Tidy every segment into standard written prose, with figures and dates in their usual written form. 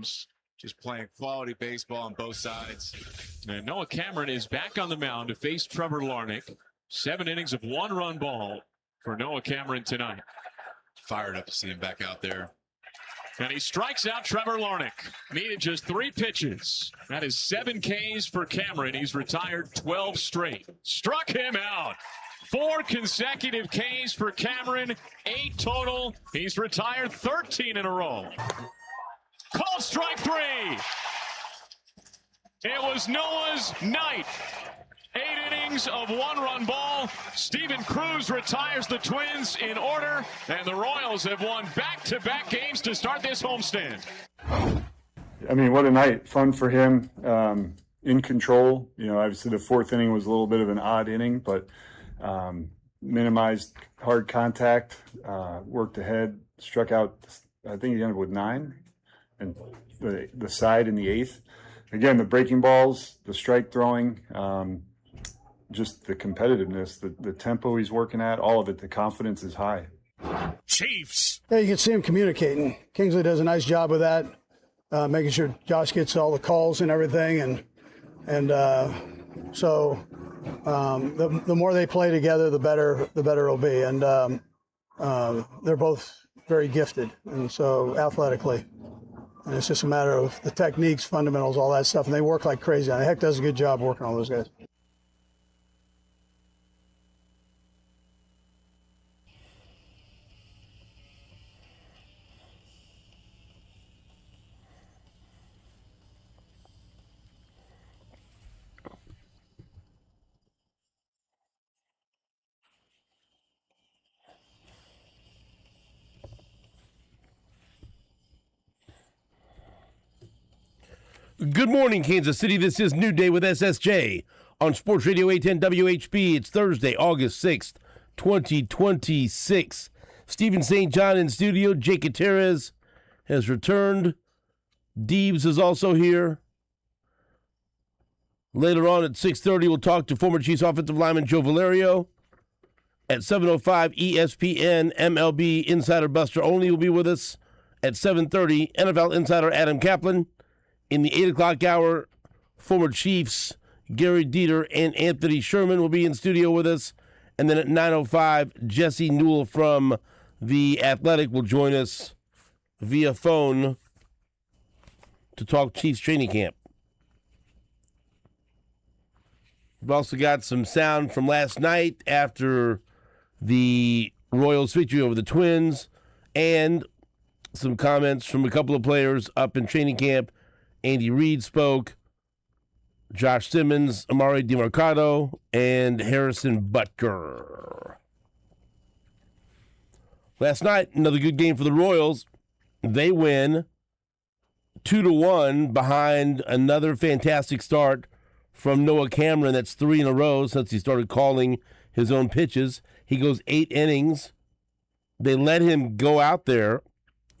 teams just playing quality baseball on both sides. And Noah Cameron is back on the mound to face Trevor Larnach. 7 innings of 1-run ball for Noah Cameron tonight. Fired up to see him back out there. And he strikes out Trevor Larnach. Needed just 3 pitches. That is 7 Ks for Cameron. He's retired 12 straight. Struck him out. 4 consecutive Ks for Cameron. 8 total. He's retired 13 in a row. Called strike 3. It was Noah's night. 8 innings of 1-run ball. Steven Cruz retires the Twins in order, and the Royals have won back-to-back games to start this homestand. I mean, what a night. Fun for him. In control. You know, obviously the 4th inning was a little bit of an odd inning, but minimized hard contact, worked ahead, struck out, I think he ended with 9, and the side in the 8th. Again, the breaking balls, the strike throwing, just the competitiveness, the tempo he's working at, all of it, the confidence is high. Chiefs. Yeah, you can see him communicating. Kingsley does a nice job with that, making sure Josh gets all the calls and everything. So the more they play together, the better it'll be. And they're both very gifted, and so athletically. And it's just a matter of the techniques, fundamentals, all that stuff. And they work like crazy. And Heck does a good job working on those guys. Good morning, Kansas City. This is New Day with SSJ on Sports Radio 810 WHB. It's Thursday, August 6th, 2026. Stephen St. John in studio. Jake Gutierrez has returned. Deebs is also here. Later on at 6:30, we'll talk to former Chiefs offensive lineman Joe Valerio. At 7:05, ESPN MLB Insider Buster Olney will be with us. At 7:30, NFL Insider Adam Kaplan. In the 8 o'clock hour, former Chiefs Gary Dieter and Anthony Sherman will be in studio with us. And then at 9:05, Jesse Newell from The Athletic will join us via phone to talk Chiefs training camp. We've also got some sound from last night after the Royals' victory over the Twins, and some comments from a couple of players up in training camp. Andy Reid spoke, Josh Simmons, Amari DeMarcado, and Harrison Butker. Last night, another good game for the Royals. They win 2-1 behind another fantastic start from Noah Cameron. That's 3 in a row since he started calling his own pitches. He goes 8 innings. They let him go out there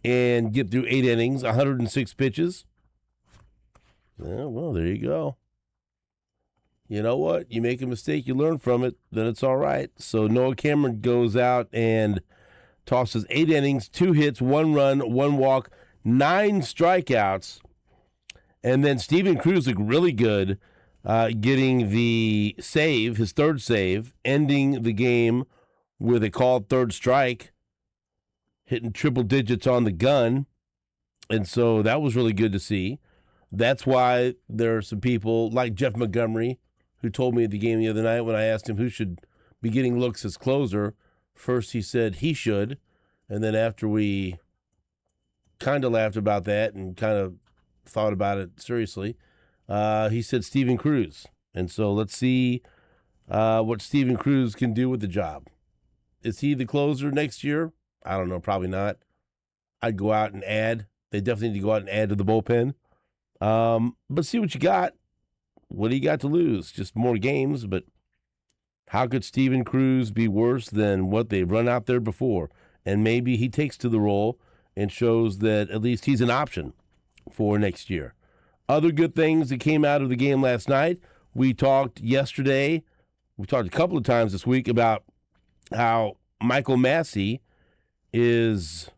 and get through 8 innings, 106 pitches. Yeah, well, there you go. You know what? You make a mistake, you learn from it, then it's all right. So Noah Cameron goes out and tosses 8 innings, 2 hits, 1 run, 1 walk, 9 strikeouts. And then Steven Cruz looked really good, getting the save, his 3rd save, ending the game with a called 3rd strike, hitting triple digits on the gun. And so that was really good to see. That's why there are some people like Jeff Montgomery who told me at the game the other night when I asked him who should be getting looks as closer. First he said he should, and then after we kind of laughed about that and kind of thought about it seriously, he said Steven Cruz. And so let's see what Steven Cruz can do with the job. Is he the closer next year? I don't know, probably not. I'd go out and add. They definitely need to go out and add to the bullpen. But see what you got. What do you got to lose? Just more games, but how could Steven Cruz be worse than what they've run out there before? And maybe he takes to the role and shows that at least he's an option for next year. Other good things that came out of the game last night. We talked yesterday, we talked a couple of times this week about how Michael Massey is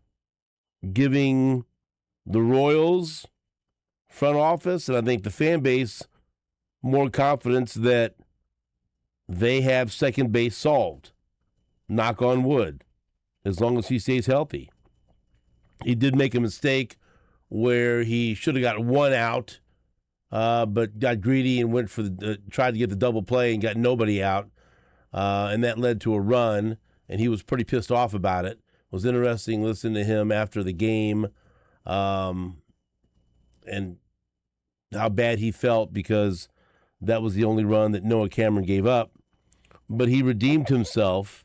giving the Royals front office, and I think the fan base more confidence that they have second base solved. Knock on wood, as long as he stays healthy. He did make a mistake where he should have got one out, but got greedy and went for tried to get the double play and got nobody out, and that led to a run, and he was pretty pissed off about it. It was interesting listening to him after the game, and how bad he felt because that was the only run that Noah Cameron gave up. But he redeemed himself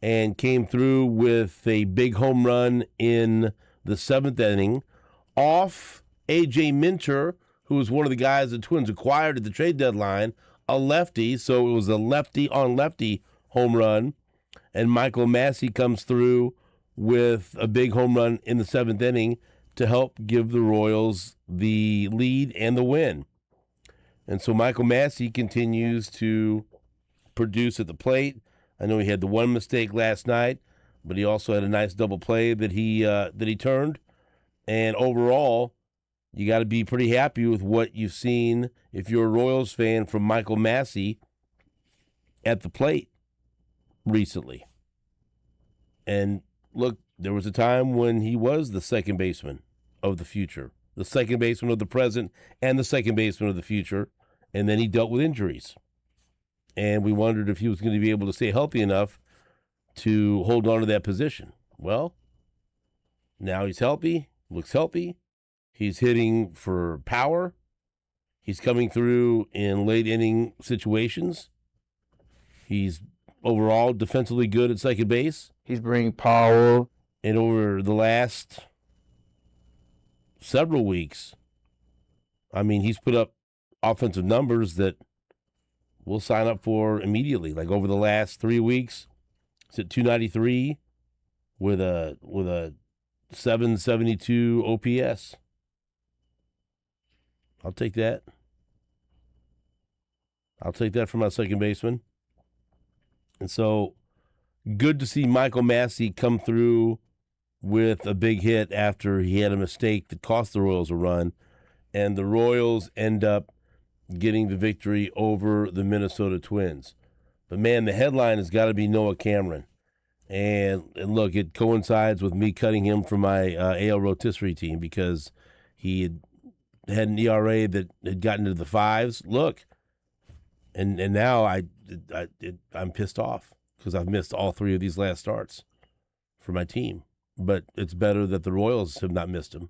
and came through with a big home run in the 7th inning off A.J. Minter, who was one of the guys the Twins acquired at the trade deadline, a lefty, so it was a lefty-on-lefty home run. And Michael Massey comes through with a big home run in the 7th inning to help give the Royals the lead and the win. And so Michael Massey continues to produce at the plate. I know he had the one mistake last night, but he also had a nice double play that he turned. And overall, you got to be pretty happy with what you've seen if you're a Royals fan from Michael Massey at the plate recently. And look, there was a time when he was the second baseman of the future, the second baseman of the present, and the second baseman of the future, and then he dealt with injuries. And we wondered if he was going to be able to stay healthy enough to hold on to that position. Well, now he's healthy, looks healthy. He's hitting for power. He's coming through in late inning situations. He's overall defensively good at second base. He's bringing power. And over the last several weeks, I mean, he's put up offensive numbers that we'll sign up for immediately. Like over the last 3 weeks, it's at 293 with a 772 OPS. I'll take that. I'll take that for my second baseman. And so good to see Michael Massey come through with a big hit after he had a mistake that cost the Royals a run. And the Royals end up getting the victory over the Minnesota Twins. But, man, the headline has got to be Noah Cameron. And look, it coincides with me cutting him from my AL rotisserie team because he had an ERA that had gotten into the fives. Look, and now I'm pissed off because I've missed all 3 of these last starts for my team. But it's better that the Royals have not missed him.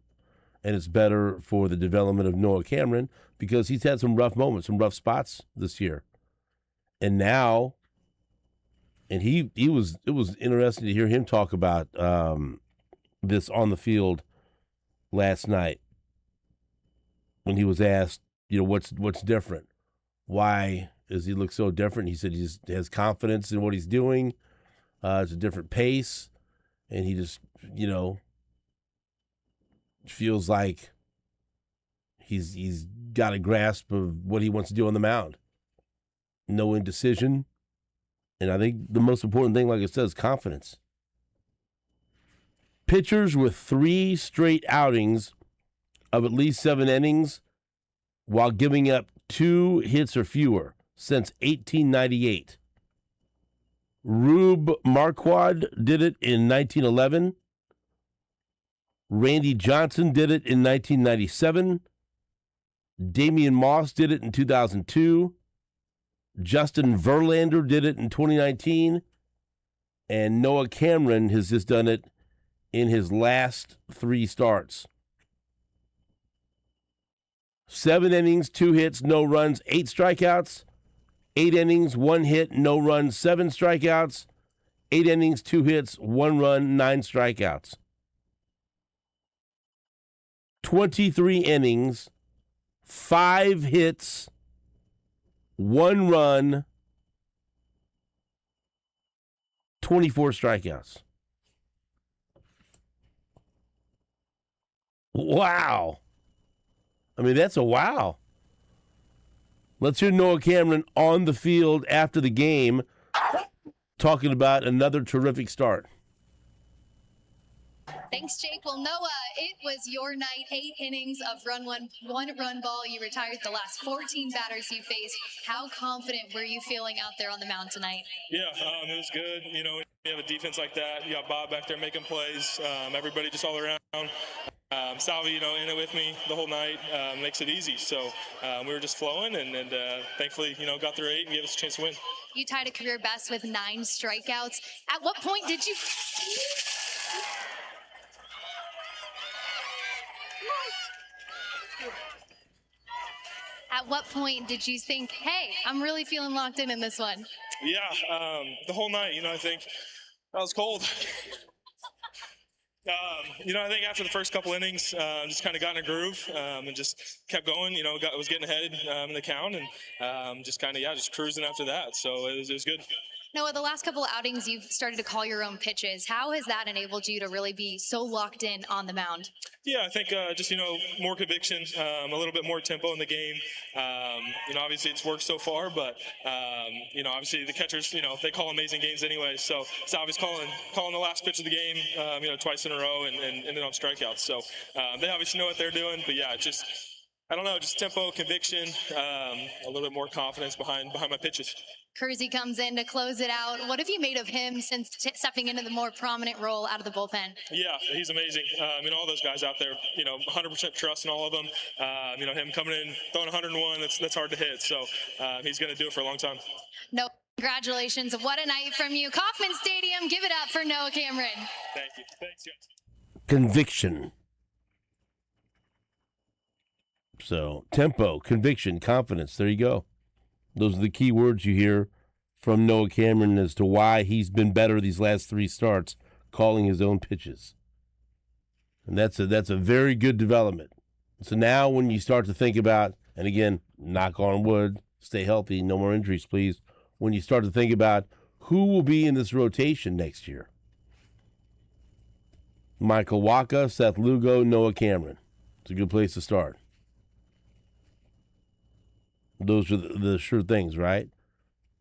And it's better for the development of Noah Cameron because he's had some rough moments, some rough spots this year. And now, and it was interesting to hear him talk about this on the field last night when he was asked, what's different? Why does he look so different? He said he just has confidence in what he's doing. It's a different pace. And he just, feels like he's got a grasp of what he wants to do on the mound. No indecision. And I think the most important thing, like I said, is confidence. Pitchers with 3 straight outings of at least 7 innings while giving up 2 hits or fewer since 1898. Rube Marquardt did it in 1911. Randy Johnson did it in 1997. Damian Moss did it in 2002. Justin Verlander did it in 2019. And Noah Cameron has just done it in his last 3 starts. 7 innings, 2 hits, no runs, 8 strikeouts. 8 innings, 1 hit, no runs, 7 strikeouts. 8 innings, 2 hits, 1 run, 9 strikeouts. 23 innings, 5 hits, 1 run, 24 strikeouts. Wow. I mean, that's a wow. Let's hear Noah Cameron on the field after the game talking about another terrific start. Thanks, Jake. Well, Noah, it was your night. 8 innings of one run ball. You retired the last 14 batters you faced. How confident were you feeling out there on the mound tonight? Yeah, it was good. You know, when you have a defense like that, you got Bob back there making plays. Everybody just all around. Salvi, you know, in it with me the whole night, makes it easy. So we were just flowing, and thankfully, you know, got through 8 and gave us a chance to win. You tied a career best with 9 strikeouts. At what point did you... At what point did you think, hey, I'm really feeling locked in this one? Yeah, the whole night, you know, I think I was cold. You know, I think after the first couple innings, just kind of got in a groove and just kept going. You know, was getting ahead in the count and just kind of, just cruising after that. So it was good. Noah, the last couple of outings, you've started to call your own pitches. How has that enabled you to really be so locked in on the mound? Yeah, I think just, you know, more conviction, a little bit more tempo in the game. You know, obviously it's worked so far, but, you know, obviously the catchers, you know, they call amazing games anyway. So it's obviously calling the last pitch of the game, you know, twice in a row and ended on strikeouts. So they obviously know what they're doing, but yeah, just, I don't know, just tempo, conviction, a little bit more confidence behind my pitches. Kurtis comes in to close it out. What have you made of him since stepping into the more prominent role out of the bullpen? Yeah, he's amazing. You know, all those guys out there, you know, 100% trust in all of them. You know, him coming in, throwing 101, that's hard to hit. So he's going to do it for a long time. No, congratulations. What a night from you. Kauffman Stadium, give it up for Noah Cameron. Thank you. Thanks, guys. Conviction. So, tempo, conviction, confidence. There you go. Those are the key words you hear from Noah Cameron as to why he's been better these last 3 starts, calling his own pitches. And that's a very good development. So now when you start to think about, and again, knock on wood, stay healthy, no more injuries, please. When you start to think about who will be in this rotation next year. Michael Wacha, Seth Lugo, Noah Cameron. It's a good place to start. Those are the sure things, right?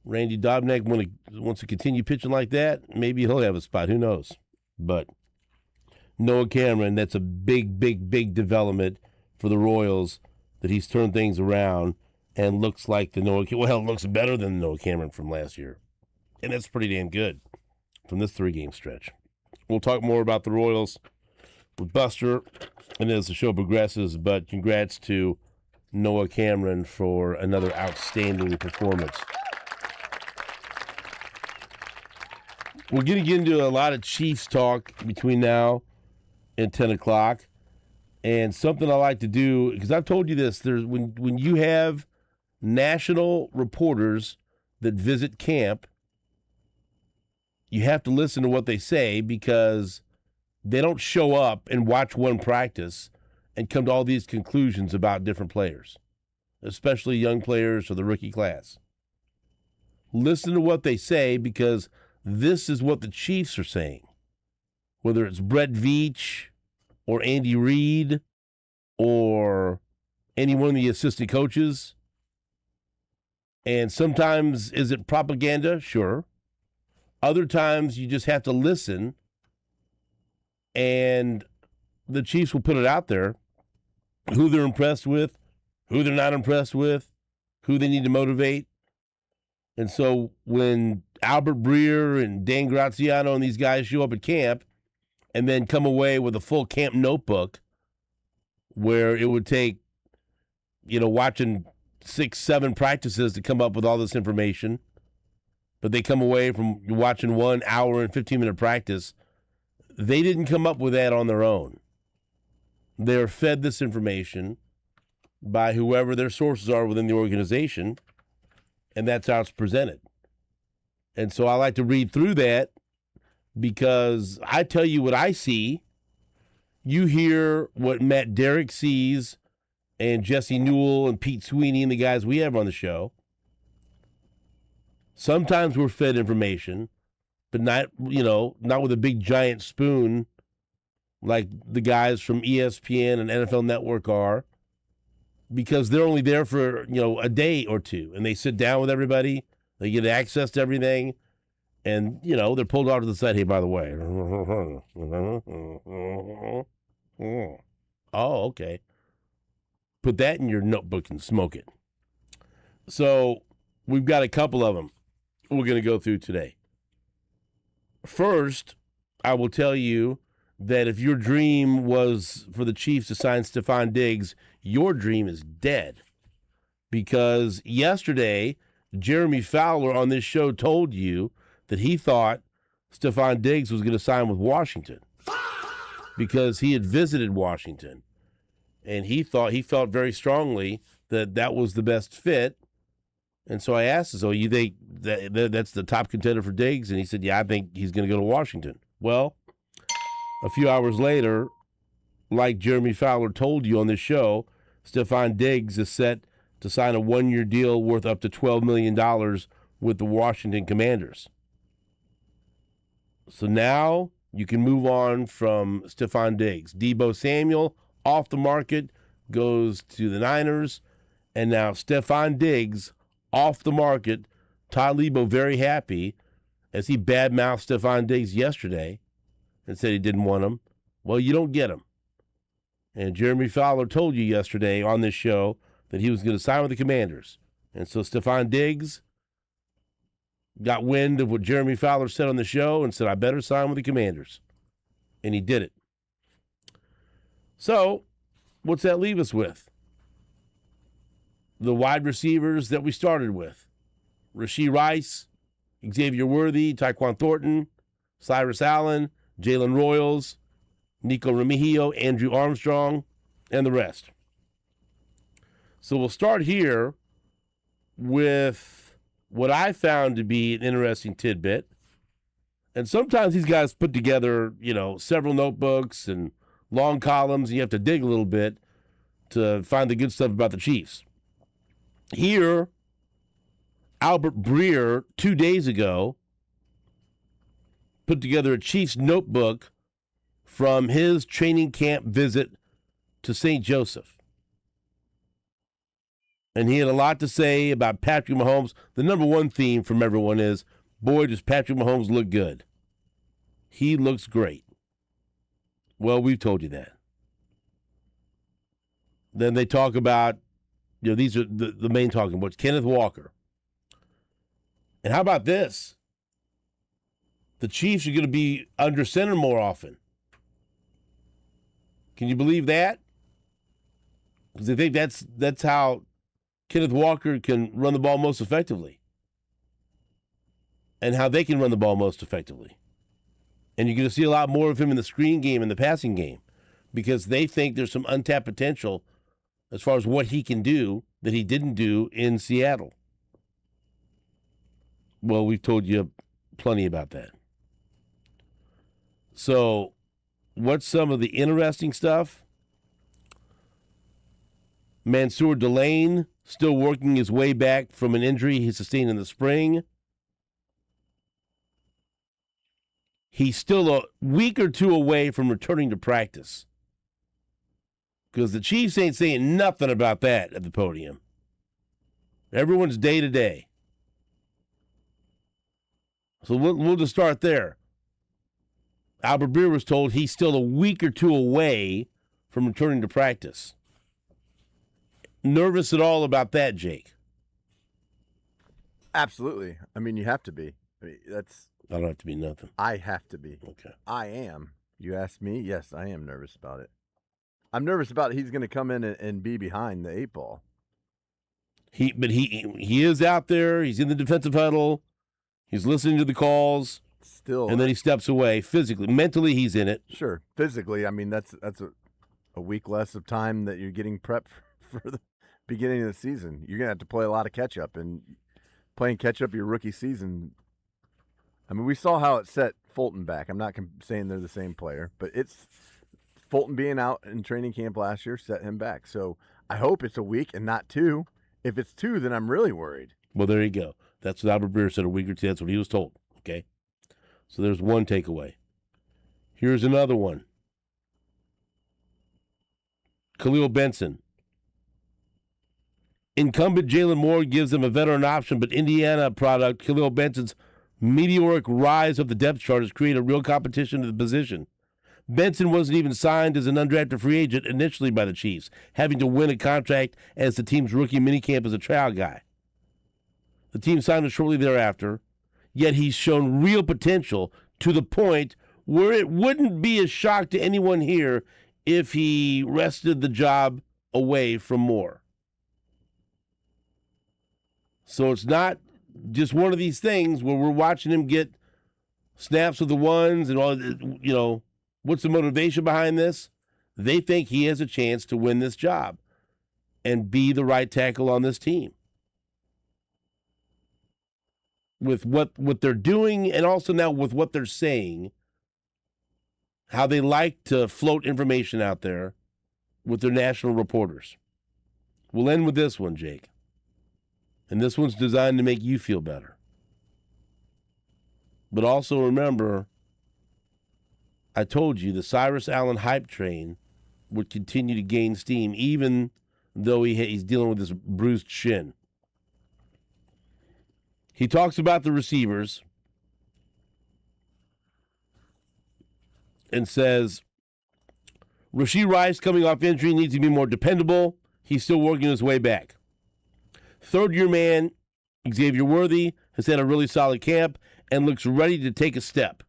Randy Dobnak wants to continue pitching like that. Maybe he'll have a spot. Who knows? But Noah Cameron, that's a big, big, big development for the Royals that he's turned things around and looks like the Noah. Well, looks better than the Noah Cameron from last year, and that's pretty damn good from this 3-game stretch. We'll talk more about the Royals with Buster, and as the show progresses. But congrats to Noah Cameron for another outstanding performance. We're going to get into a lot of Chiefs talk between now and 10 o'clock. And something I like to do, because I've told you this, when you have national reporters that visit camp, you have to listen to what they say because they don't show up and watch one practice and come to all these conclusions about different players, especially young players or the rookie class. Listen to what they say because this is what the Chiefs are saying. Whether it's Brett Veach or Andy Reid or any one of the assistant coaches. And sometimes, is it propaganda? Sure. Other times you just have to listen and the Chiefs will put it out there, who they're impressed with, who they're not impressed with, who they need to motivate. And so when Albert Breer and Dan Graziano and these guys show up at camp and then come away with a full camp notebook where it would take, watching 6-7 practices to come up with all this information, but they come away from watching 1 hour and 15-minute practice, they didn't come up with that on their own. They're fed this information by whoever their sources are within the organization, and that's how it's presented. And so I like to read through that because I tell you what I see. You hear what Matt Derrick sees and Jesse Newell and Pete Sweeney and the guys we have on the show. Sometimes we're fed information, but not with a big giant spoon like the guys from ESPN and NFL Network are, because they're only there for, a day or two, and they sit down with everybody, they get access to everything, And, they're pulled off to the side. Hey, by the way. Oh, okay. Put that in your notebook and smoke it. So we've got a couple of them we're going to go through today. First, I will tell you that if your dream was for the Chiefs to sign Stephon Diggs, your dream is dead. Because yesterday, Jeremy Fowler on this show told you that he thought Stephon Diggs was going to sign with Washington because he had visited Washington. And he felt very strongly that that was the best fit. And so I asked him, so you think that's the top contender for Diggs? And he said, yeah, I think he's going to go to Washington. Well, a few hours later, like Jeremy Fowler told you on this show, Stephon Diggs is set to sign a one-year deal worth up to $12 million with the Washington Commanders. So now you can move on from Stephon Diggs. Deebo Samuel, off the market, goes to the Niners. And now Stephon Diggs, off the market. Todd Lebo very happy as he badmouthed Stephon Diggs yesterday and said he didn't want him. Well, you don't get him. And Jeremy Fowler told you yesterday on this show that he was going to sign with the Commanders. And so Stephon Diggs got wind of what Jeremy Fowler said on the show and said, I better sign with the Commanders. And he did it. So, what's that leave us with? The wide receivers that we started with. Rashee Rice, Xavier Worthy, Tyquan Thornton, Cyrus Allen, Jalen Royals, Nico Remigio, Andrew Armstrong, and the rest. So we'll start here with what I found to be an interesting tidbit. And sometimes these guys put together, several notebooks and long columns, and you have to dig a little bit to find the good stuff about the Chiefs. Here, Albert Breer, 2 days ago, put together a Chiefs notebook from his training camp visit to St. Joseph. And he had a lot to say about Patrick Mahomes. The number one theme from everyone is, boy, does Patrick Mahomes look good. He looks great. Well, we've told you that. Then they talk about, these are the main talking points. Kenneth Walker. And how about this? The Chiefs are going to be under center more often. Can you believe that? Because they think that's how Kenneth Walker can run the ball most effectively. And how they can run the ball most effectively. And you're going to see a lot more of him in the screen game and the passing game because they think there's some untapped potential as far as what he can do that he didn't do in Seattle. Well, we've told you plenty about that. So, what's some of the interesting stuff? Mansour Delane still working his way back from an injury he sustained in the spring. He's still a week or two away from returning to practice. Because the Chiefs ain't saying nothing about that at the podium. Everyone's day to day. So we'll just start there. Albert Breer was told he's still a week or two away from returning to practice. Nervous at all about that, Jake? Absolutely. I mean, you have to be. I don't have to be nothing. I have to be. Okay. I am. You asked me? Yes, I am nervous about it. I'm nervous about he's going to come in and be behind the 8-ball. He is out there. He's in the defensive huddle. He's listening to the calls. Still. And then he steps away physically. Mentally, he's in it. Sure. Physically, I mean, that's a week less of time that you're getting prepped for the beginning of the season. You're going to have to play a lot of catch-up. And playing catch-up your rookie season, I mean, we saw how it set Fulton back. I'm not saying they're the same player, but it's Fulton being out in training camp last year set him back. So I hope it's a week and not 2. If it's 2, then I'm really worried. Well, there you go. That's what Albert Breer said a week or 2. That's what he was told. Okay? So there's one takeaway. Here's another one. Khalil Benson. Incumbent Jalen Moore gives him a veteran option, but Indiana product Khalil Benson's meteoric rise of the depth chart has created real competition to the position. Benson wasn't even signed as an undrafted free agent initially by the Chiefs, having to win a contract as the team's rookie minicamp as a trial guy. The team signed him shortly thereafter, yet he's shown real potential to the point where it wouldn't be a shock to anyone here if he wrested the job away from Moore. So it's not just one of these things where we're watching him get snaps with the ones and all, you know, what's the motivation behind this? They think he has a chance to win this job and be the right tackle on this team. With what they're doing and also now with what they're saying, how they like to float information out there with their national reporters. We'll end with this one, Jake. And this one's designed to make you feel better. But also remember, I told you the Cyrus Allen hype train would continue to gain steam even though he's dealing with this bruised shin. He talks about the receivers and says, Rashee Rice coming off injury needs to be more dependable. He's still working his way back. Third-year man Xavier Worthy has had a really solid camp and looks ready to take a step.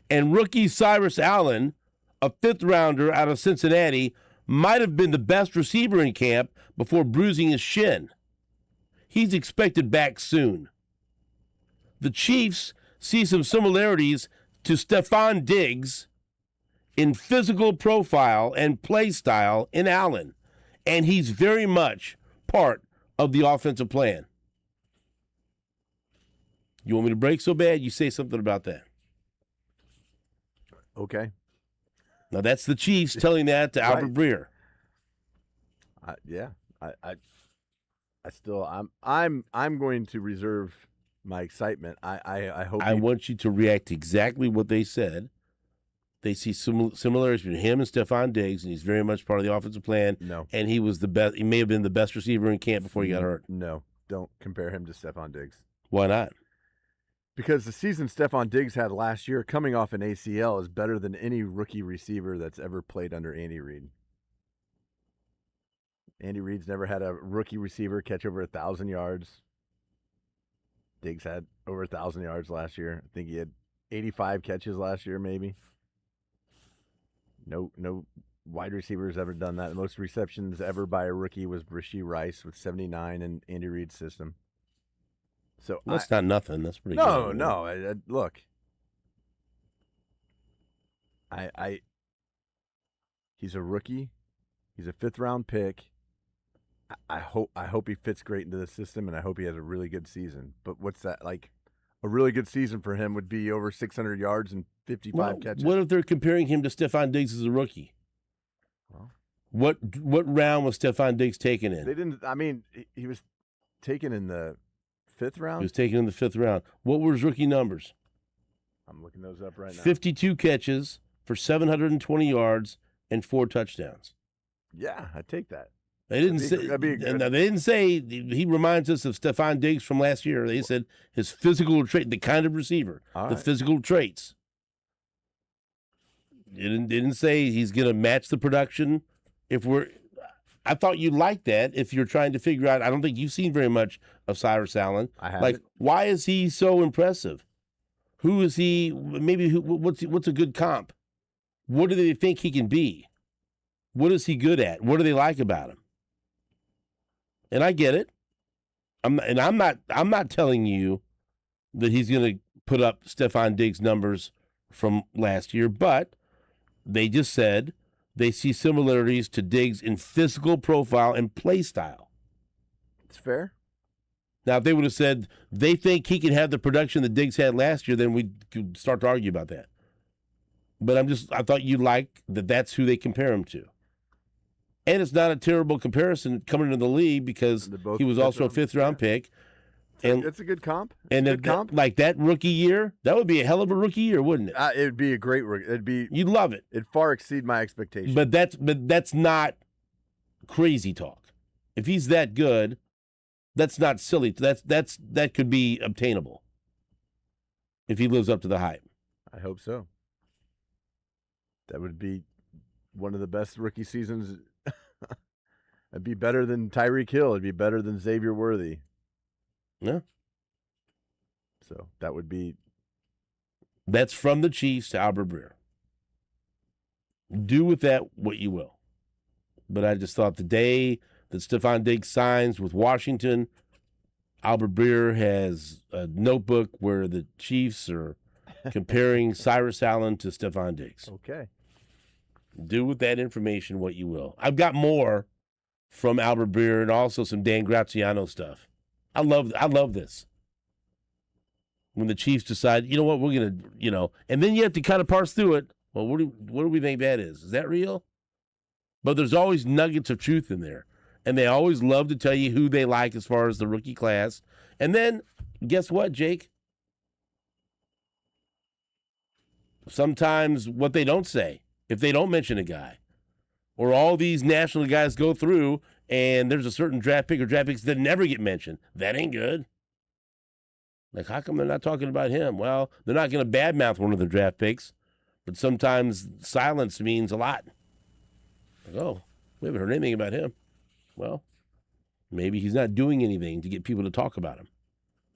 And rookie Cyrus Allen, a fifth-rounder out of Cincinnati, might have been the best receiver in camp before bruising his shin. He's expected back soon. The Chiefs see some similarities to Stephon Diggs in physical profile and play style in Allen, and he's very much part of the offensive plan. You want me to break so bad? You say something about that. Okay. Now that's the Chiefs telling that to Albert Breer. Yeah. I still I'm going to reserve my excitement. I hope I want you to react to exactly what they said. They see similarities between him and Stephon Diggs, and he's very much part of the offensive plan. No. And he was the best. He may have been the best receiver in camp before he got hurt. No, don't compare him to Stephon Diggs. Why not? Because the season Stephon Diggs had last year, coming off an ACL, is better than any rookie receiver that's ever played under Andy Reid. Andy Reid's never had a rookie receiver catch over 1,000 yards. Diggs had over 1,000 yards last year. I think he had 85 catches last year, maybe. No wide receiver has ever done that. The most receptions ever by a rookie was Rashee Rice with 79 in Andy Reid's system. So that's not nothing. That's pretty good. No. Look, he's a rookie. He's a fifth-round pick. I hope he fits great into the system, and I hope he has a really good season. But what's that like? A really good season for him would be over 600 yards and 55 catches. What if they're comparing him to Stephon Diggs as a rookie? Well, what round was Stephon Diggs taken in? They didn't. I mean, he was taken in the fifth round. He was taken in the fifth round. What were his rookie numbers? I'm looking those up right now. 52 catches for 720 yards and 4 touchdowns. Yeah, I take that. They didn't say he reminds us of Stephon Diggs from last year. They said his physical trait, the kind of receiver, physical traits. Didn't say he's going to match the production. I thought you liked that. If you're trying to figure out, I don't think you've seen very much of Cyrus Allen. I haven't. Like, why is he so impressive? Who is he? What's a good comp? What do they think he can be? What is he good at? What do they like about him? And I get it. I'm not telling you that he's going to put up Stephon Diggs numbers from last year, but they just said they see similarities to Diggs in physical profile and play style. It's fair. Now, if they would have said they think he can have the production that Diggs had last year, then we could start to argue about that. But I thought you liked that that's who they compare him to. And it's not a terrible comparison coming into the league because he was also a fifth-round pick. And it's a good comp. Like that rookie year, that would be a hell of a rookie year, wouldn't it? It would be a great rookie. You'd love it. It'd far exceed my expectations. But that's not crazy talk. If he's that good, that's not silly. That could be obtainable. if he lives up to the hype. I hope so. That would be one of the best rookie seasons. It'd be better than Tyreek Hill. It'd be better than Xavier Worthy. Yeah. So that would be. That's from the Chiefs to Albert Breer. Do with that what you will. But I just thought the day that Stephon Diggs signs with Washington, Albert Breer has a notebook where the Chiefs are comparing Cyrus Allen to Stephon Diggs. Okay. Do with that information what you will. I've got more from Albert Breer and also some Dan Graziano stuff. I love this. When the Chiefs decide, you know what, we're going to, and then you have to kind of parse through it. Well, what do we think that is? Is that real? But there's always nuggets of truth in there. And they always love to tell you who they like as far as the rookie class. And then, guess what, Jake? Sometimes what they don't say, if they don't mention a guy, or all these national guys go through and there's a certain draft pick or draft picks that never get mentioned, that ain't good. Like, how come they're not talking about him? Well, they're not going to badmouth one of the draft picks, but sometimes silence means a lot. Like, oh, we haven't heard anything about him. Well, maybe he's not doing anything to get people to talk about him.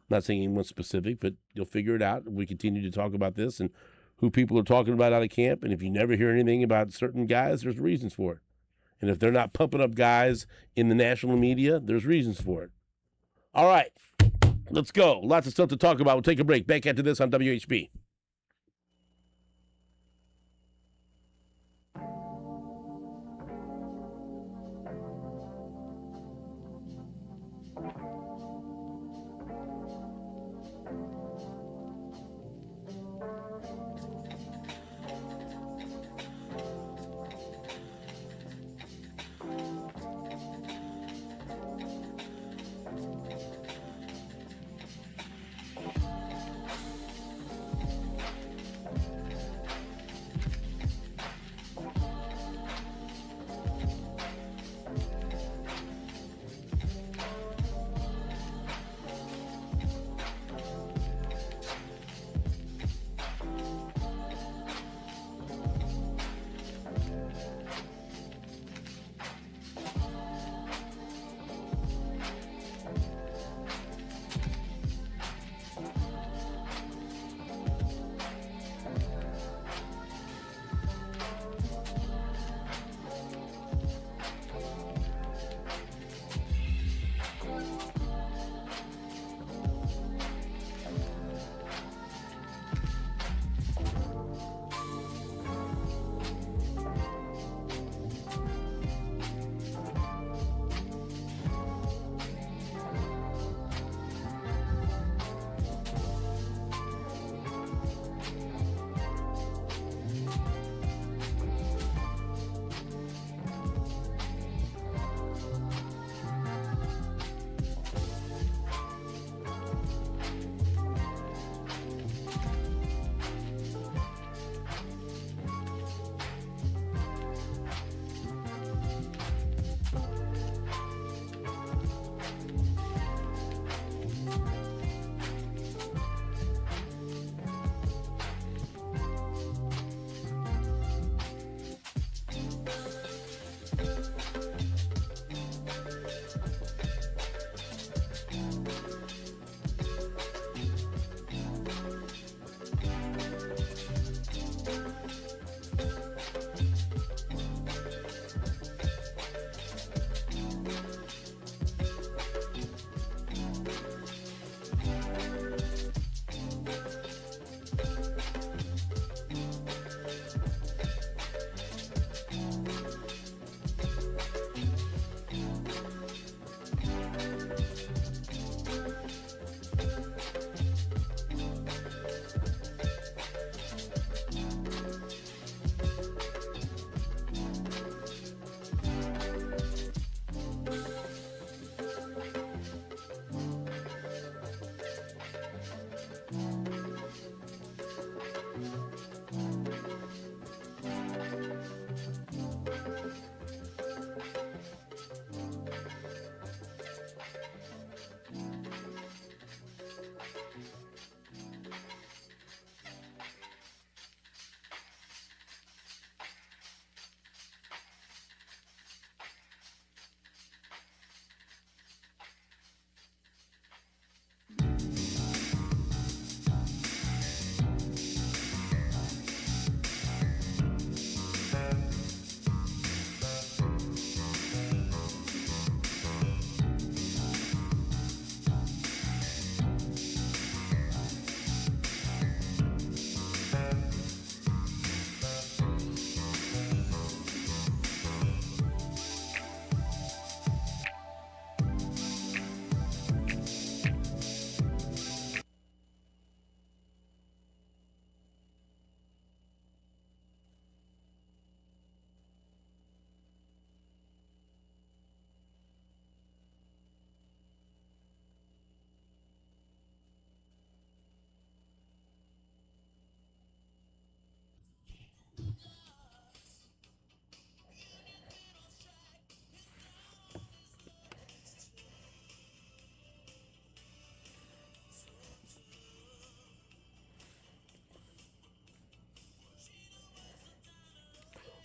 I'm not saying anyone specific, but you'll figure it out. We continue to talk about this and who people are talking about out of camp. And if you never hear anything about certain guys, there's reasons for it. And if they're not pumping up guys in the national media, there's reasons for it. All right, let's go. Lots of stuff to talk about. We'll take a break. Back after this on WHB.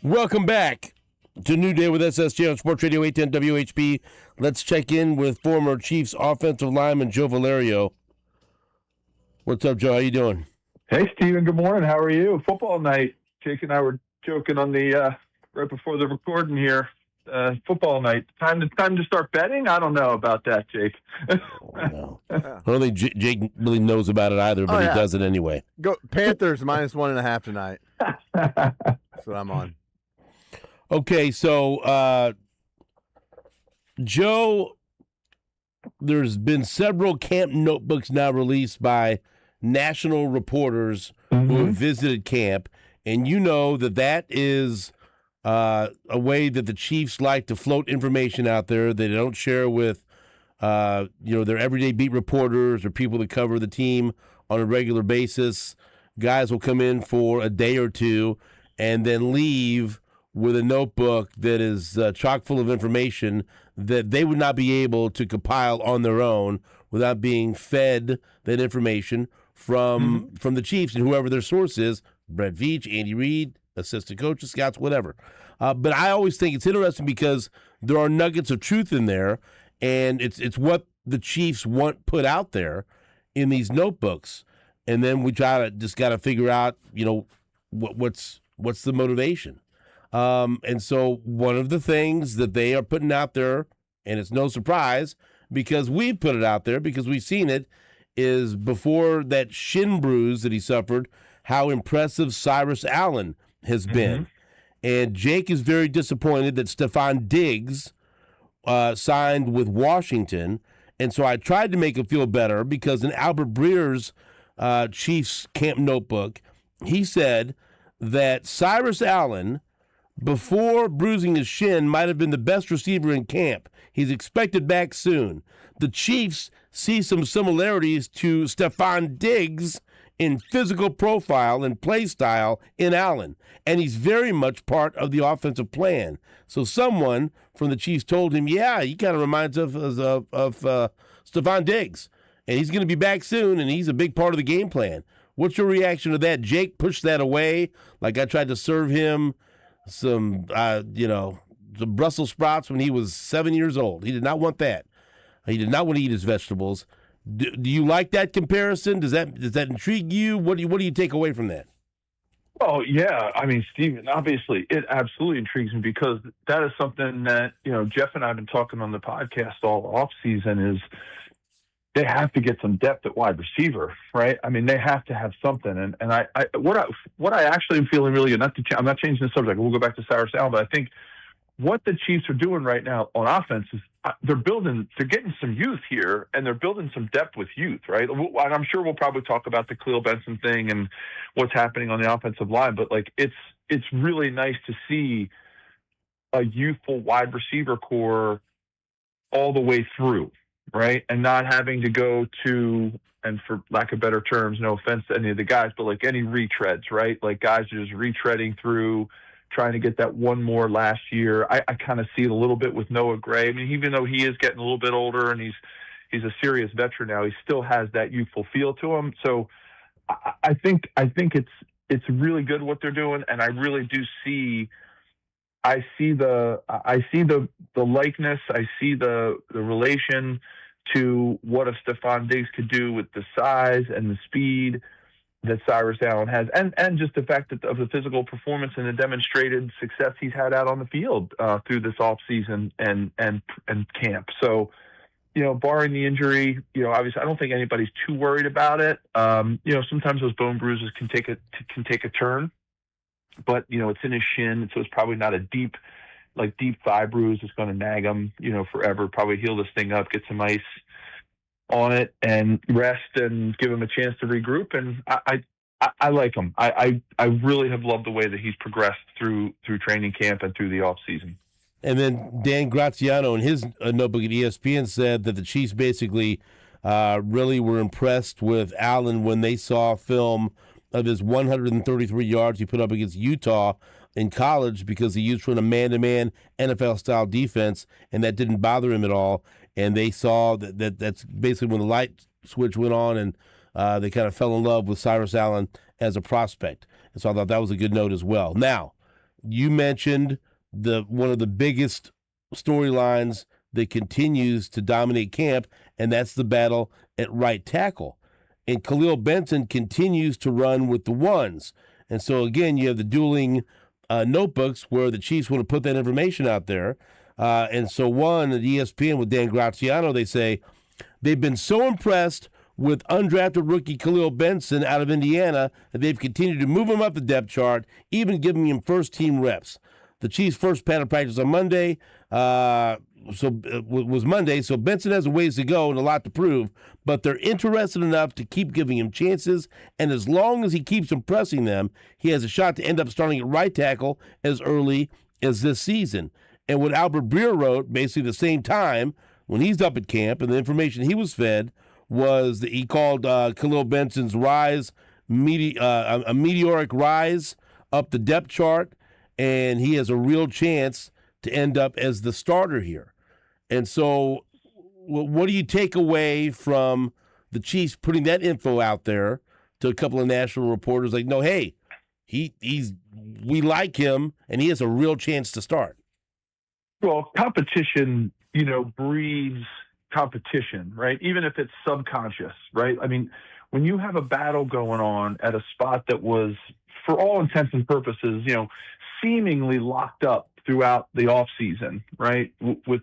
Welcome back to New Day with SSJ on Sports Radio 810 WHB. Let's check in with former Chiefs offensive lineman Joe Valerio. What's up, Joe? How you doing? Hey, Steven. Good morning. How are you? Football night. Jake and I were joking on the right before the recording here. Football night. Time to start betting? I don't know about that, Jake. No. I don't think Jake really knows about it either, but he does it anyway. Go Panthers -1.5 tonight. That's what I'm on. Okay, so Joe, there's been several camp notebooks now released by national reporters who have visited camp, and you know that is a way that the Chiefs like to float information out there that they don't share with their everyday beat reporters or people that cover the team on a regular basis. Guys will come in for a day or two and then leave with a notebook that is chock full of information that they would not be able to compile on their own without being fed that information from the Chiefs and whoever their source is, Brett Veach, Andy Reid, assistant coaches, scouts, whatever. But I always think it's interesting because there are nuggets of truth in there, and it's what the Chiefs want put out there in these notebooks. And then we got to figure out, what's the motivation. And so one of the things that they are putting out there, and it's no surprise because we've put it out there because we've seen it, is before that shin bruise that he suffered, how impressive Cyrus Allen has been. And Jake is very disappointed that Stephon Diggs signed with Washington. And so I tried to make him feel better because in Albert Breer's Chiefs camp notebook, he said that Cyrus Allen, before bruising his shin, might have been the best receiver in camp. He's expected back soon. The Chiefs see some similarities to Stephon Diggs in physical profile and play style in Allen, and he's very much part of the offensive plan. So someone from the Chiefs told him, yeah, he kind of reminds us of Stephon Diggs, and he's going to be back soon, and he's a big part of the game plan. What's your reaction to that? Jake pushed that away, like I tried to serve him some Brussels sprouts when he was 7 years old. He did not want that. He did not want to eat his vegetables. Do you like that comparison? Does that intrigue you? What do you take away from that? Oh, yeah. I mean, Steven, obviously, it absolutely intrigues me because that is something that, Jeff and I have been talking on the podcast all off season is they have to get some depth at wide receiver, right? I mean, they have to have something. And what I actually am feeling really good, I'm not changing the subject. We'll go back to Cyrus Allen, but I think what the Chiefs are doing right now on offense is they're getting some youth here, and they're building some depth with youth, right? And I'm sure we'll probably talk about the Khalil Benson thing and what's happening on the offensive line, but it's really nice to see a youthful wide receiver core all the way through, right? And not having to go to, and for lack of better terms, no offense to any of the guys, but any retreads, right? Like guys are just retreading through, trying to get that one more last year. I kind of see it a little bit with Noah Gray. I mean, even though he is getting a little bit older and he's a serious veteran now, he still has that youthful feel to him. So I think it's really good what they're doing, and I really do see. I see the likeness. I see the relation to what a Stephon Diggs could do with the size and the speed that Cyrus Allen has, and just the fact of the physical performance and the demonstrated success he's had out on the field through this offseason and camp. So, barring the injury, obviously I don't think anybody's too worried about it. Sometimes those bone bruises can take a turn, but it's in his shin, so it's probably not a deep thigh bruise. It's going to nag him, forever. Probably heal this thing up, get some ice on it and rest and give him a chance to regroup. And I like him. I really have loved the way that he's progressed through training camp and through the off season. And then Dan Graziano in his notebook at ESPN said that the Chiefs basically really were impressed with Allen when they saw film of his 133 yards he put up against Utah in college because he used for a man-to-man NFL-style defense, and that didn't bother him at all. And they saw that's basically when the light switch went on, and they kind of fell in love with Cyrus Allen as a prospect. And so I thought that was a good note as well. Now, You mentioned one of the biggest storylines that continues to dominate camp, and that's the battle at right tackle. And Khalil Benson continues to run with the ones. And so, again, you have the dueling notebooks where the Chiefs want to put that information out there. And so one at ESPN with Dan Graziano, they say they've been so impressed with undrafted rookie Khalil Benson out of Indiana that they've continued to move him up the depth chart, even giving him first-team reps. The Chiefs' first padded practice on Monday was Monday, so Benson has a ways to go and a lot to prove, but they're interested enough to keep giving him chances, and as long as he keeps impressing them, he has a shot to end up starting at right tackle as early as this season. And what Albert Breer wrote, basically the same time, when he's up at camp, and the information he was fed was that he called Khalil Benson's rise a meteoric rise up the depth chart, and he has a real chance to end up as the starter here. And so what do you take away from the Chiefs putting that info out there to a couple of national reporters like, no, hey, we like him, and he has a real chance to start? Well, competition, breeds competition, right? Even if it's subconscious, right? I mean, when you have a battle going on at a spot that was, for all intents and purposes, seemingly locked up throughout the off season, right? With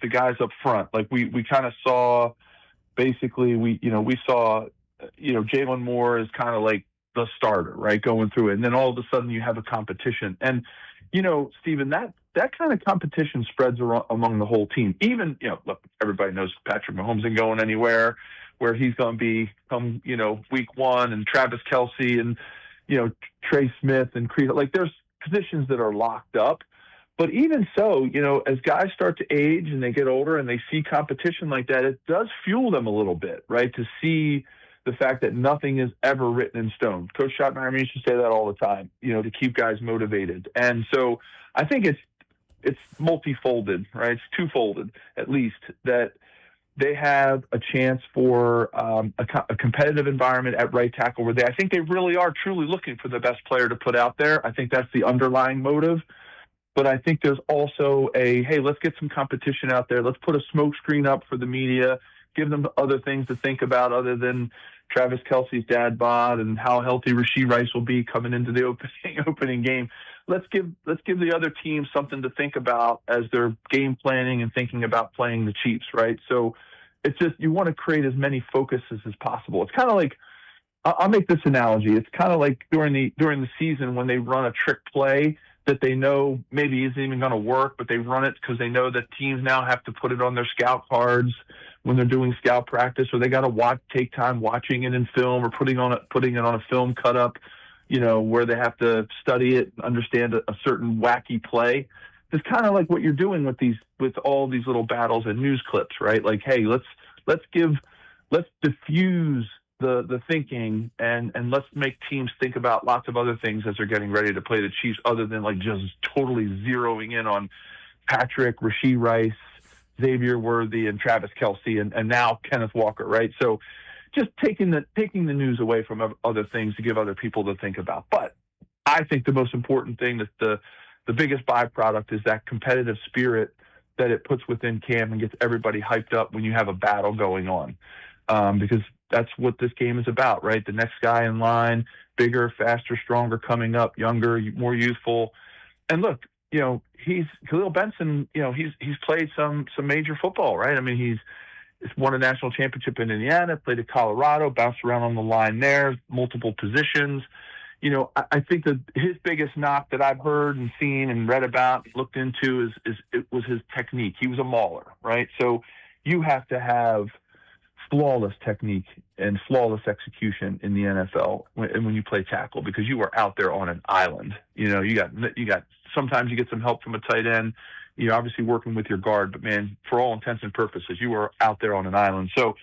the guys up front, like we kind of saw, basically, we saw, Jalen Moore is kind of like the starter, right? Going through it. And then all of a sudden you have a competition. And, Stephen, that kind of competition spreads among the whole team. Even, look, everybody knows Patrick Mahomes isn't going anywhere, where he's going to be come, week one, and Travis Kelce and, Trey Smith and Creed. Like, there's positions that are locked up. But even so, as guys start to age and they get older and they see competition like that, it does fuel them a little bit, right? To see the fact that nothing is ever written in stone. Coach Schottenheimer used to say that all the time, to keep guys motivated. And so I think it's multifolded, right? It's twofolded, at least, that they have a chance for a competitive environment at right tackle where I think they really are truly looking for the best player to put out there. I think that's the underlying motive. But I think there's also hey, let's get some competition out there. Let's put a smoke screen up for the media, give them other things to think about other than Travis Kelce's dad bod and how healthy Rashee Rice will be coming into the opening game. Let's give the other team something to think about as they're game planning and thinking about playing the Chiefs, right? So it's just, you want to create as many focuses as possible. It's kind of like, I'll make this analogy. It's kind of like during the season when they run a trick play that they know maybe isn't even going to work, but they run it because they know that teams now have to put it on their scout cards when they're doing scout practice, or they got to take time watching it in film or putting it on a film cut up, where they have to study it, understand a certain wacky play. It's kind of like what you're doing with all these little battles and news clips, right? Like, hey, let's diffuse the thinking and let's make teams think about lots of other things as they're getting ready to play the Chiefs, other than like just totally zeroing in on Patrick, Rashee Rice, Xavier Worthy, and Travis Kelce, and now Kenneth Walker, right? So just taking the news away from other things to give other people to think about. But I think the most important thing, that the biggest byproduct, is that competitive spirit that it puts within camp and gets everybody hyped up when you have a battle going on. Because that's what this game is about, right? The next guy in line, bigger, faster, stronger, coming up, younger, more youthful. And look, Khalil Benson, he's played some major football, right? I mean, he's won a national championship in Indiana, played at Colorado, bounced around on the line there, multiple positions. I think that his biggest knock that I've heard and seen and read about, looked into, it was his technique. He was a mauler, right? So you have to have flawless technique and flawless execution in the NFL when you play tackle, because you are out there on an island. You got sometimes you get some help from a tight end. You're obviously working with your guard, but man, for all intents and purposes, you are out there on an island. So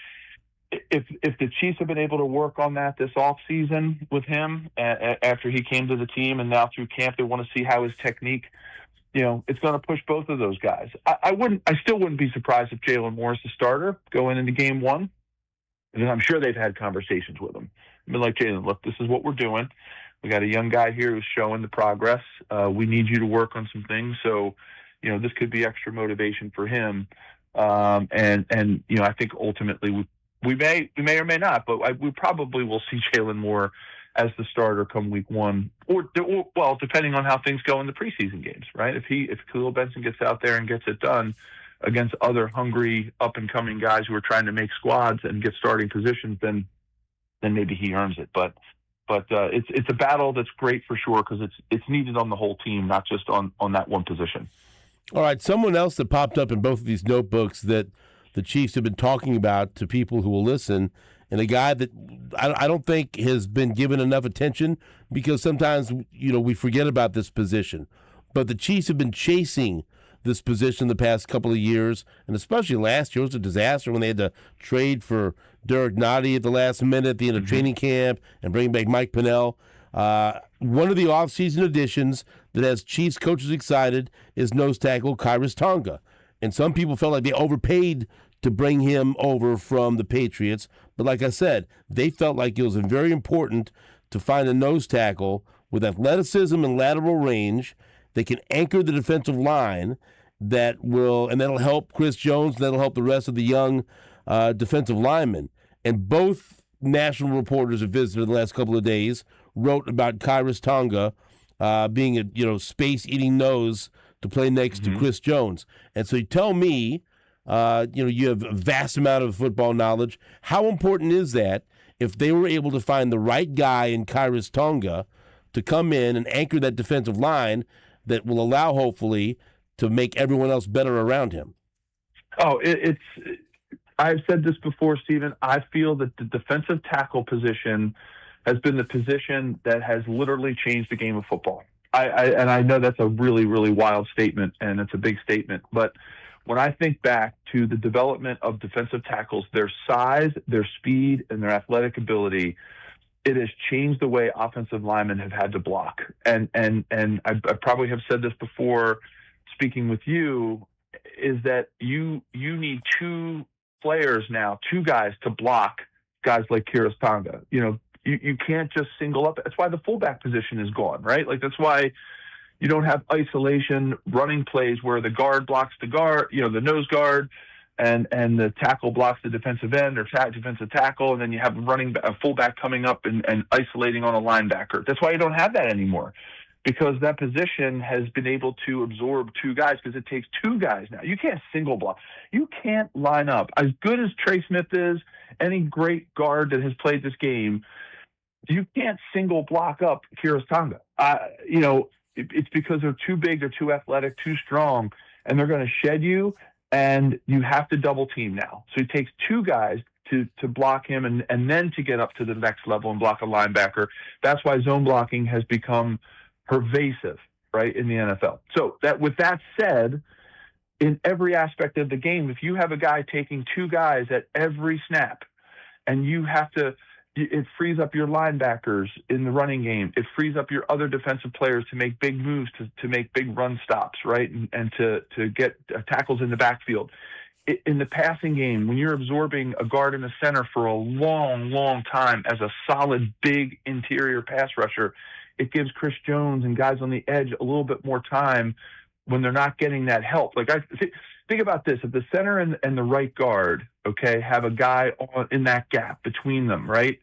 if the Chiefs have been able to work on that this off season with him after he came to the team, and now through camp, they want to see how his technique, it's going to push both of those guys. I still wouldn't be surprised if Jalen Moore is the starter going into game one. And I'm sure they've had conversations with him. I mean, like, Jalen, look, this is what we're doing. We got a young guy here who's showing the progress. We need you to work on some things. So, this could be extra motivation for him. And I think ultimately we may or may not, but we probably will see Jalen Moore as the starter come week one, or depending on how things go in the preseason games, right? If Khalil Benson gets out there and gets it done against other hungry up and coming guys who are trying to make squads and get starting positions, then maybe he earns it. But it's a battle that's great for sure, because it's needed on the whole team, not just on that one position. All right, someone else that popped up in both of these notebooks that the Chiefs have been talking about to people who will listen, and a guy that I don't think has been given enough attention, because sometimes we forget about this position. But the Chiefs have been chasing this position the past couple of years, and especially last year. It was a disaster when they had to trade for Derek Nottie at the last minute at the end of training camp and bring back Mike Pennell. One of the offseason additions that has Chiefs coaches excited is nose tackle Kurtis Tonga. And some people felt like they overpaid to bring him over from the Patriots. But like I said, they felt like it was very important to find a nose tackle with athleticism and lateral range that can anchor the defensive line, that'll help Chris Jones, and that'll help the rest of the young defensive linemen. And both national reporters have visited the last couple of days wrote about Kurtis Tonga being a space-eating nose to play next to Chris Jones. And so you tell me, you have a vast amount of football knowledge. How important is that if they were able to find the right guy in Kurtis Tonga to come in and anchor that defensive line that will allow, hopefully, to make everyone else better around him? Oh, I've said this before, Stephen. I feel that the defensive tackle position has been the position that has literally changed the game of football. And I know that's a really, really wild statement, and it's a big statement. But when I think back to the development of defensive tackles, their size, their speed, and their athletic ability, it has changed the way offensive linemen have had to block. And I probably have said this before speaking with you, is that you need two players now, two guys to block guys like Kurtis Tonga. You can't just single up. That's why the fullback position is gone, right? Like, that's why you don't have isolation running plays where the guard blocks the guard, the nose guard, and the tackle blocks the defensive end or defensive tackle, and then you have a fullback coming up and isolating on a linebacker. That's why you don't have that anymore, because that position has been able to absorb two guys, because it takes two guys now. You can't single block. You can't line up. As good as Trey Smith is, any great guard that has played this game, you can't single block up Kurtis Tonga. It's because they're too big, they're too athletic, too strong, and they're going to shed you, and you have to double team now. So it takes two guys to block him and then to get up to the next level and block a linebacker. That's why zone blocking has become pervasive, right, in the NFL. So with that said, in every aspect of the game, if you have a guy taking two guys at every snap, and it frees up your linebackers in the running game. It frees up your other defensive players to make big moves, to make big run stops, right, and to get tackles in the backfield. In the passing game, when you're absorbing a guard and a center for a long, long time as a solid, big interior pass rusher, it gives Chris Jones and guys on the edge a little bit more time when they're not getting that help. Like, think about this. If the center and the right guard, have a guy in that gap between them, right?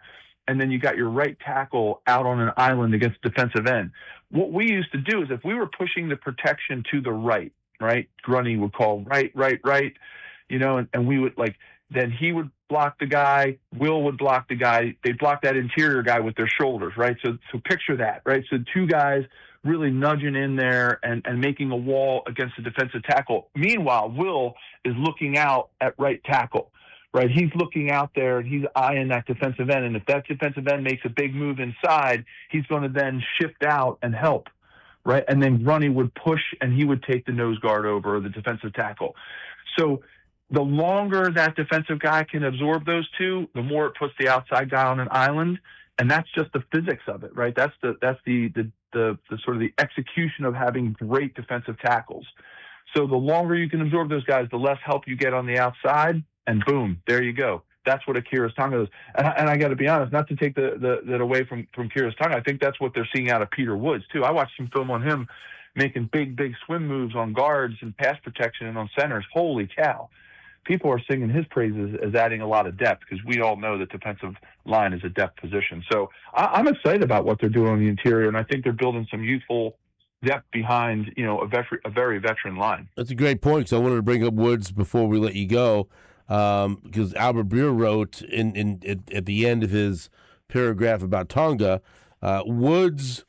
And then you got your right tackle out on an island against defensive end. What we used to do is, if we were pushing the protection to the right, Grunny would call right, and we would then he would block the guy, Will would block the guy, they'd block that interior guy with their shoulders, right? So picture that, right? So two guys really nudging in there and making a wall against the defensive tackle. Meanwhile, Will is looking out at right tackle, right? He's looking out there and he's eyeing that defensive end. And if that defensive end makes a big move inside, he's going to then shift out and help, right? And then Grunny would push and he would take the nose guard over, or the defensive tackle. So the longer that defensive guy can absorb those two, the more it puts the outside guy on an island. And that's just the physics of it, right? That's the sort of the execution of having great defensive tackles. So the longer you can absorb those guys, the less help you get on the outside, and boom, there you go. That's what Akira's Tonga is. And I got to be honest, not to take that away from Akira's Tonga, I think that's what they're seeing out of Peter Woods, too. I watched some film on him making big swim moves on guards and pass protection and on centers. Holy cow. People are singing his praises as adding a lot of depth because we all know that defensive line is a depth position. So I'm excited about what they're doing on the interior, and I think they're building some youthful depth behind, a very veteran line. That's a great point, because I wanted to bring up Woods before we let you go, because Albert Breer wrote at the end of his paragraph about Tonga, Woods,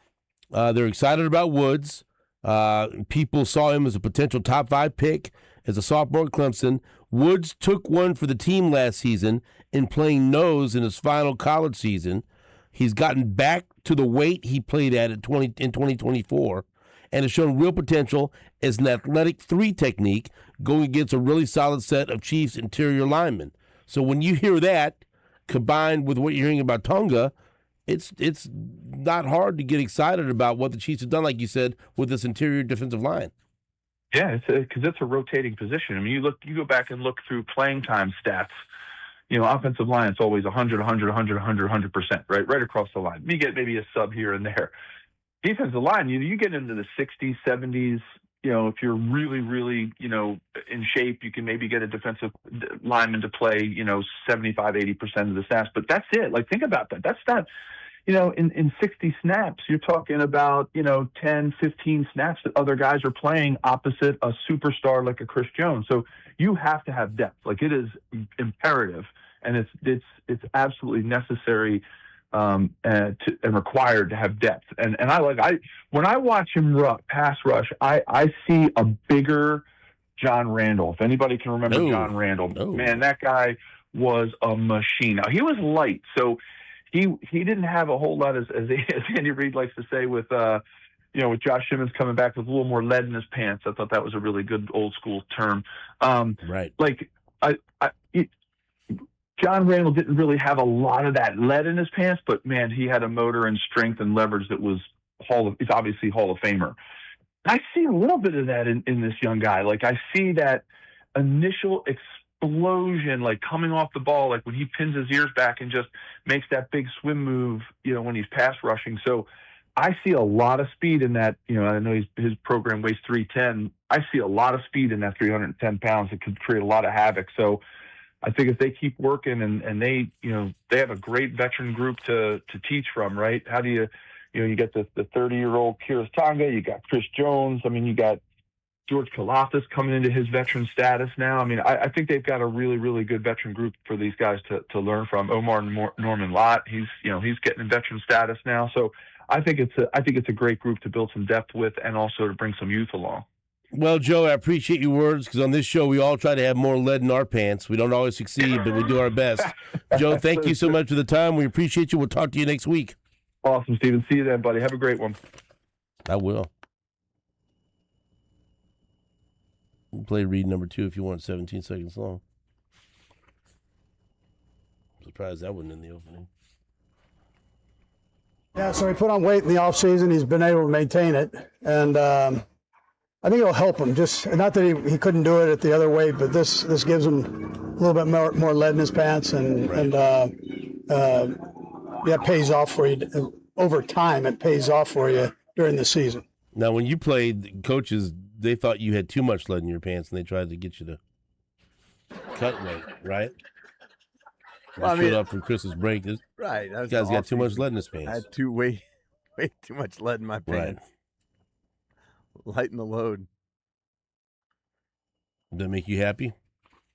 they're excited about Woods. People saw him as a potential top 5 pick as a sophomore at Clemson. Woods took one for the team last season in playing nose in his final college season. He's gotten back to the weight he played at in 2024 and has shown real potential as an athletic 3 technique going against a really solid set of Chiefs interior linemen. So when you hear that combined with what you're hearing about Tonga, it's not hard to get excited about what the Chiefs have done, like you said, with this interior defensive line. Yeah, because it's a rotating position. I mean, you go back and look through playing time stats. Offensive line, it's always 100%, right across the line. You get maybe a sub here and there. Defensive line, you get into the 60s, 70s. If you're really, really, in shape, you can maybe get a defensive lineman to play, 75, 80% of the snaps. But that's it. Like, think about that. That's not, in 60 snaps, you're talking about, 10, 15 snaps that other guys are playing opposite a superstar like a Chris Jones. So you have to have depth. Like, it is imperative, and it's absolutely necessary and required to have depth. And when I watch him pass rush, I see a bigger John Randall. If anybody can remember John Randall, man, that guy was a machine. Now, he was light, so he didn't have a whole lot, as Andy Reid likes to say, with Josh Simmons coming back with a little more lead in his pants. I thought that was a really good old school term. Right. John Randall didn't really have a lot of that lead in his pants, but man, he had a motor and strength and leverage that was it's obviously Hall of Famer. I see a little bit of that in this young guy. Like, I see that initial explosion, like coming off the ball, like when he pins his ears back and just makes that big swim move, when he's pass rushing. So I see a lot of speed in that. I know his program weighs 310. I see a lot of speed in that 310 pounds. It could create a lot of havoc. So I think if they keep working and they have a great veteran group to teach from, right? How do you get the 30-year-old Kurtis Tonga, you got Chris Jones. I mean, you got George Kalafdis coming into his veteran status now. I mean, I think they've got a really, really good veteran group for these guys to learn from. Omar Norman Lott, he's getting in veteran status now. So I think it's a great group to build some depth with and also to bring some youth along. Well, Joe, I appreciate your words, because on this show we all try to have more lead in our pants. We don't always succeed, but we do our best. Joe, thank you so much for the time. We appreciate you. We'll talk to you next week. Awesome, Stephen. See you then, buddy. Have a great one. I will. We'll play read number 2 if you want, 17 seconds long. I'm surprised that wasn't in the opening. Yeah, so he put on weight in the offseason. He's been able to maintain it. And I think it'll help him. Just not that he couldn't do it at the other weight, but this gives him a little bit more lead in his pants, and it pays off for you over time. It pays off for you during the season. Now, when you played, coaches, they thought you had too much lead in your pants, and they tried to get you to cut weight, right? Well, showed up from Chris's break. Right. This guy's got too much lead in his pants. I had way too much lead in my pants. Right. Lighten the load. Does that make you happy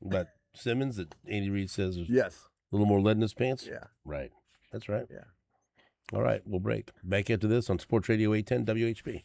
about Simmons that Andy Reid says there's yes. a little more lead in his pants? Yeah. Right. That's right. Yeah. All right. We'll break. Back after this on Sports Radio 810 WHB.